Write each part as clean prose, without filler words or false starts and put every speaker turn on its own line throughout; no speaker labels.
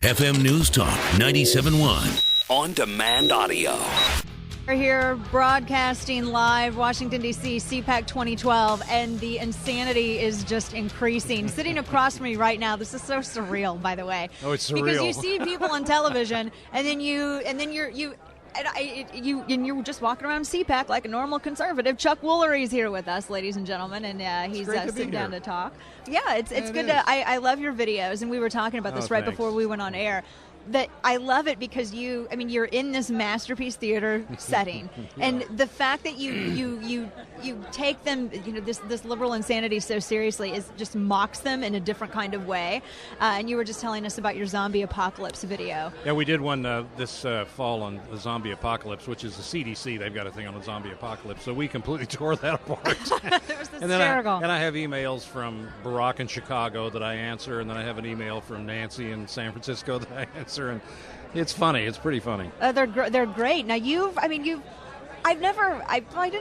FM News Talk 97.1.
On-demand audio.
We're here broadcasting live, Washington, D.C., CPAC 2012, and the insanity is just increasing. Sitting across from me right now, this is so surreal, by the way.
Oh, it's surreal.
Because you see people on television, and then you're just walking around CPAC like a normal conservative. Chuck Woolery is here with us, ladies and gentlemen, and he's sitting down to talk. Yeah, it's good. I love your videos, and we were talking about this right before we went on air. That I love it because you're in this masterpiece theater setting, and the fact that you take them, this liberal insanity so seriously is just mocks them in a different kind of way. And you were just telling us about your zombie apocalypse video.
Yeah, we did one this fall on the zombie apocalypse, which is the CDC. They've got a thing on the zombie apocalypse, so we completely tore that apart.
It was
and
hysterical.
I have emails from Barack in Chicago that I answer, and then I have an email from Nancy in San Francisco that I answer. And it's funny. It's pretty funny.
They're great. Now I didn't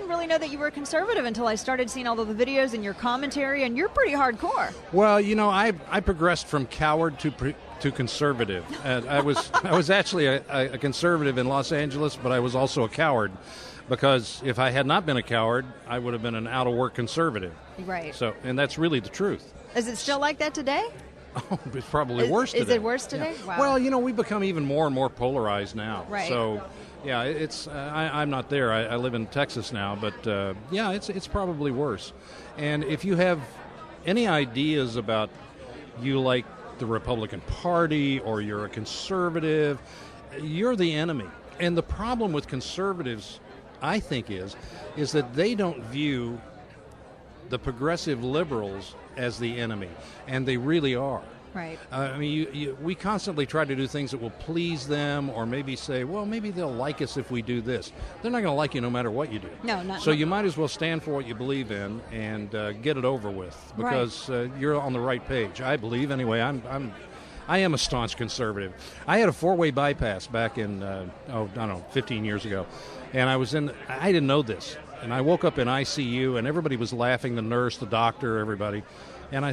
really know that you were a conservative until I started seeing all of the videos and your commentary, and you're pretty hardcore.
Well, I progressed from coward to conservative. I was actually a conservative in Los Angeles, but I was also a coward because if I had not been a coward, I would have been an out-of-work conservative.
Right.
So, and that's really the truth.
Is it still like that today?
Oh, it's probably worse today.
Is it worse today?
Yeah.
Wow.
Well, we've become even more and more polarized now.
Right.
So, yeah, it's I'm not there. I live in Texas now, but it's probably worse. And if you have any ideas about you like the Republican Party or you're a conservative, you're the enemy. And the problem with conservatives, I think, is that they don't view the progressive liberals as the enemy, and they really are.
Right.
We constantly try to do things that will please them, or maybe say, well, maybe they'll like us if we do this. They're not going to like you no matter what you do.
No, not.
So you might as well stand for what you believe in and get it over with, because you're on the right page. I believe, anyway. I am a staunch conservative. I had a four-way bypass back in 15 years ago, and I didn't know this. And I woke up in ICU, and everybody was laughing, the nurse, the doctor, everybody. And I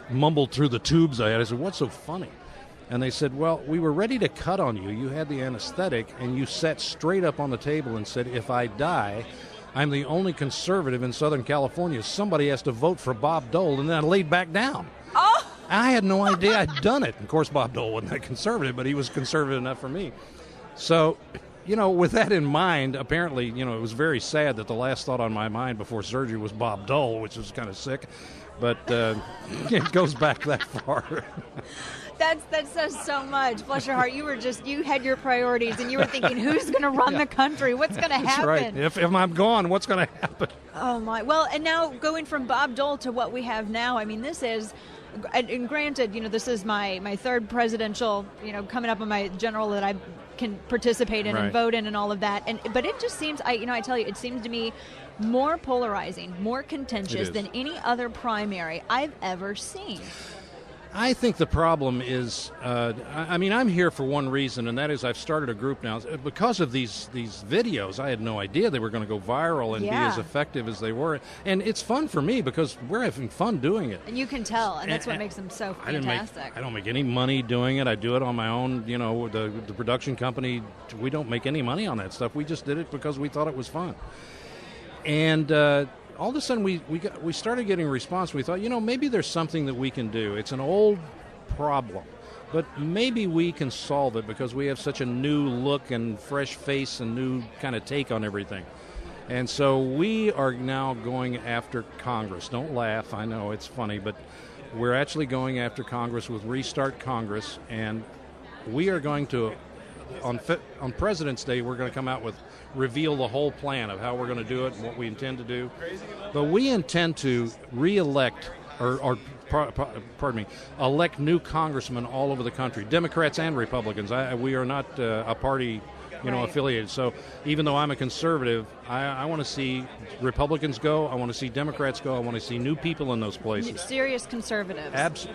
mumbled through the tubes I had. I said, what's so funny? And they said, well, we were ready to cut on you. You had the anesthetic, and you sat straight up on the table and said, if I die, I'm the only conservative in Southern California. Somebody has to vote for Bob Dole. And then I laid back down.
Oh!
I had no idea I'd done it. Of course, Bob Dole wasn't that conservative, but he was conservative enough for me. So, with that in mind, apparently, it was very sad that the last thought on my mind before surgery was Bob Dole, which was kind of sick. But it goes back that far.
That says so much. Bless your heart. You had your priorities, and you were thinking, who's going to run the country? What's going to happen?
That's right. If I'm gone, what's going to happen?
Oh, my. Well, and now going from Bob Dole to what we have now, this is... And granted, this is my third presidential, coming up on my general that I can participate in and vote in and all of that. But it just seems, I tell you, it seems to me more polarizing, more contentious than any other primary I've ever seen.
I think the problem is, I'm here for one reason, and that is I've started a group now. Because of these videos, I had no idea they were going to go viral and be as effective as they were. And it's fun for me because we're having fun doing it.
And you can tell, and that's what makes them so fantastic.
I don't make any money doing it. I do it on my own. The production company, we don't make any money on that stuff. We just did it because we thought it was fun. And all of a sudden, we started getting a response. We thought, maybe there's something that we can do. It's an old problem, but maybe we can solve it because we have such a new look and fresh face and new kind of take on everything. And so we are now going after Congress. Don't laugh. I know it's funny, but we're actually going after Congress with Restart Congress, and we are going to, on President's Day, we're going to come out with reveal the whole plan of how we're going to do it and what we intend to do. But we intend to re-elect elect new congressmen all over the country, Democrats and Republicans. We are not a party, affiliated. So even though I'm a conservative, I want to see Republicans go. I want to see Democrats go. I want to see new people in those places.
Serious conservatives.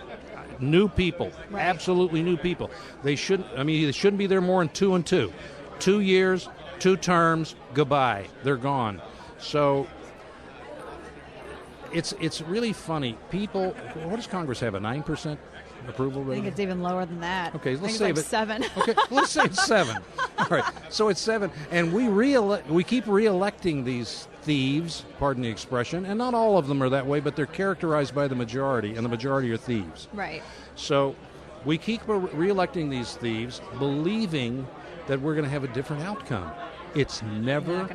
New people, absolutely new people. They shouldn't be there more than 2 and 2. 2 years, 2 terms, goodbye. They're gone. So it's really funny. People, what does Congress have, a 9% approval rating?
I think it's even lower than that.
Okay, let's
say
say
7.
Okay, let's say it's 7. All right, so it's 7, and we keep re-electing these thieves, pardon the expression, and not all of them are that way, but they're characterized by the majority, and the majority are thieves.
Right.
So we keep re-electing these thieves, believing that we're going to have a different outcome. It's never,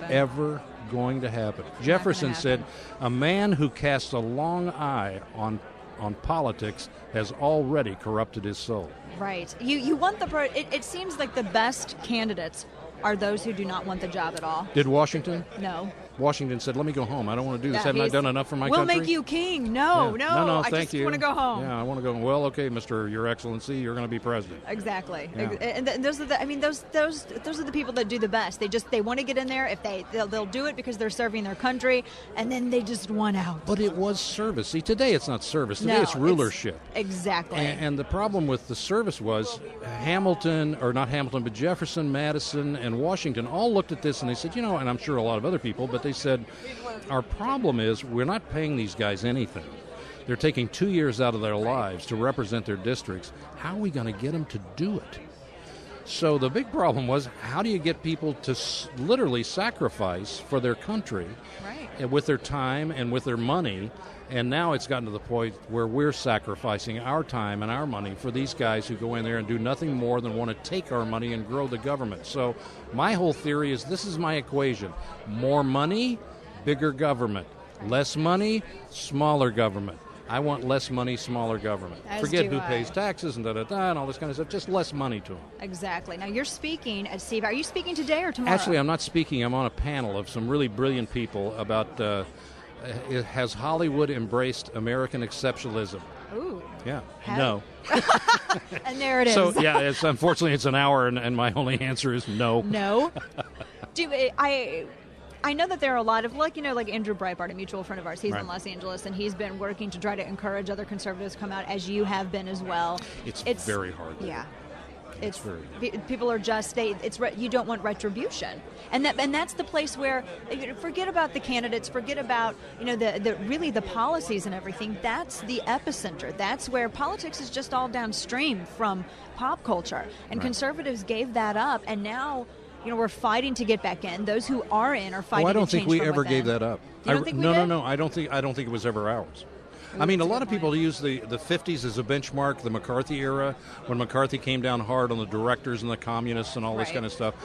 ever going to happen. Jefferson said, a man who casts a long eye on politics has already corrupted his soul.
Right. You want it seems like the best candidates are those who do not want the job at all.
Did Washington?
No.
Washington said, let me go home. I don't want to do this. Haven't I done enough for my country?
We'll make you king. No,
no,
I
thank you.
want to go home.
Yeah, I want to go home. Well, okay, Mr. Your Excellency, you're going to be president.
Exactly.
Yeah.
And those are those are the people that do the best. They want to get in there. If they'll do it because they're serving their country, and then they just want out.
But it was service. See, today it's not service. Today it's rulership.
Exactly.
And the problem with the service was Jefferson, Madison, and Washington all looked at this and they said, and I'm sure a lot of other people, but they said, our problem is we're not paying these guys anything. They're taking 2 years out of their lives to represent their districts. How are we going to get them to do it? So the big problem was, how do you get people to literally sacrifice for their country, right, with their time and with their money? And now it's gotten to the point where we're sacrificing our time and our money for these guys who go in there and do nothing more than want to take our money and grow the government. So my whole theory is, this is my equation: more money, bigger government; less money, smaller government. I want less money, smaller government. Forget who pays taxes and and all this kind of stuff. Just less money to them.
Exactly. Now, you're speaking at CPAC. Are you speaking today or tomorrow?
Actually, I'm not speaking. I'm on a panel of some really brilliant people about has Hollywood embraced American exceptionalism?
Ooh.
Yeah. No.
And there it is.
So, yeah, unfortunately, it's an hour, and my only answer is no.
No? I know that there are a lot of, like Andrew Breitbart, a mutual friend of ours. He's in Los Angeles, and he's been working to try to encourage other conservatives to come out, as you have been as well.
It's very hard.
Yeah.
It's very hard.
People are just you don't want retribution, and that's the place where, forget about the candidates, forget about the policies and everything. That's the epicenter. That's where politics is just all downstream from pop culture, and conservatives gave that up, and now we're fighting to get back in. Those who are in are fighting.
I don't
to change
think we
from
ever
within.
gave that up.
You don't think we did?
No. I don't think it was ever ours. I mean, a lot of people use the 50s as a benchmark, the McCarthy era, when McCarthy came down hard on the directors and the communists and all this kind of stuff.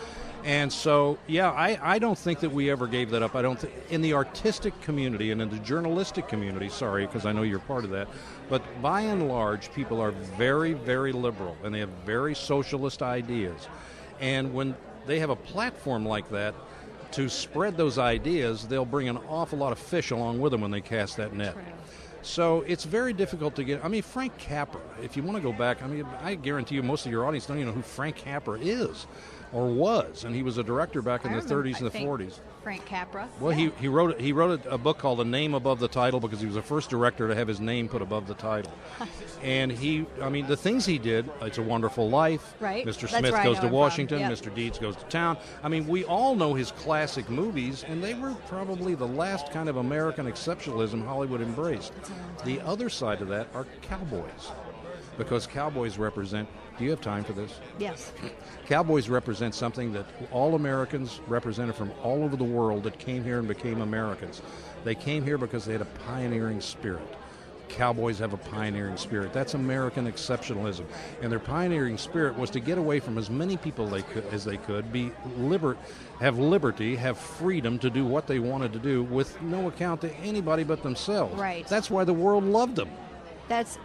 And so, I don't think that we ever gave that up. I don't think in the artistic community and in the journalistic community, sorry, because I know you're part of that, but by and large, people are very, very liberal, and they have very socialist ideas. And when they have a platform like that to spread those ideas, they'll bring an awful lot of fish along with them when they cast that net. So it's very difficult to get. I mean, Frank Capra, if you want to go back, I guarantee you most of your audience don't even know who Frank Capra is or was, and he was a director back in the 30s and the 40s.
Frank Capra.
Well, he wrote a book called A Name Above the Title, because he was the first director to have his name put above the title. And the things he did, It's a Wonderful Life,
right.
Mr. Smith Goes to Washington, Mr. Deeds Goes to Town. We all know his classic movies, and they were probably the last kind of American exceptionalism Hollywood embraced. The other side of that are cowboys, because cowboys represent. Do you have time for this?
Yes.
Cowboys represent something that all Americans represented from all over the world that came here and became Americans. They came here because they had a pioneering spirit. Cowboys have a pioneering spirit. That's American exceptionalism. And their pioneering spirit was to get away from as many people as they could, have liberty, have freedom to do what they wanted to do with no account to anybody but themselves.
Right.
That's why the world loved them.
That's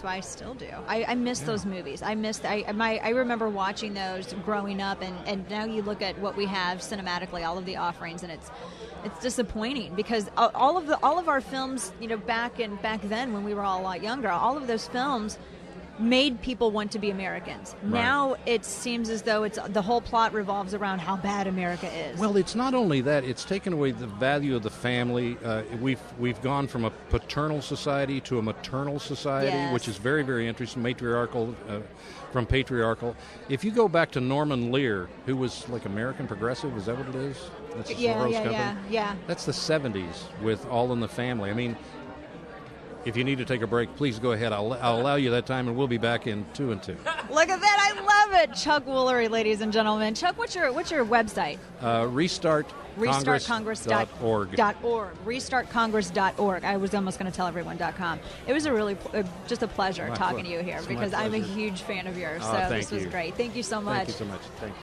why I still do. I miss those movies. I remember watching those growing up, and now you look at what we have cinematically, all of the offerings, and it's disappointing, because all of our films, back then when we were all a lot younger, all of those films made people want to be Americans. Right. Now it seems as though the whole plot revolves around how bad America is.
Well, it's not only that; it's taken away the value of the family. We've gone from a paternal society to a maternal society, which is very, very interesting. Matriarchal, from patriarchal. If you go back to Norman Lear, who was like American Progressive, is that what it is? That's the Soros company.
Yeah.
That's the 70s with All in the Family. if you need to take a break, please go ahead. I'll allow you that time, and we'll be back in 2 and 2.
Look at that! I love it, Chuck Woolery, ladies and gentlemen. Chuck, what's your website?
RestartCongress.org.
RestartCongress.org. I was almost going to tell everyone .com. It was a really just a pleasure talking to you here because I'm a huge fan of yours. So this was great. Thank you so much.
Thank you so much. Thank you.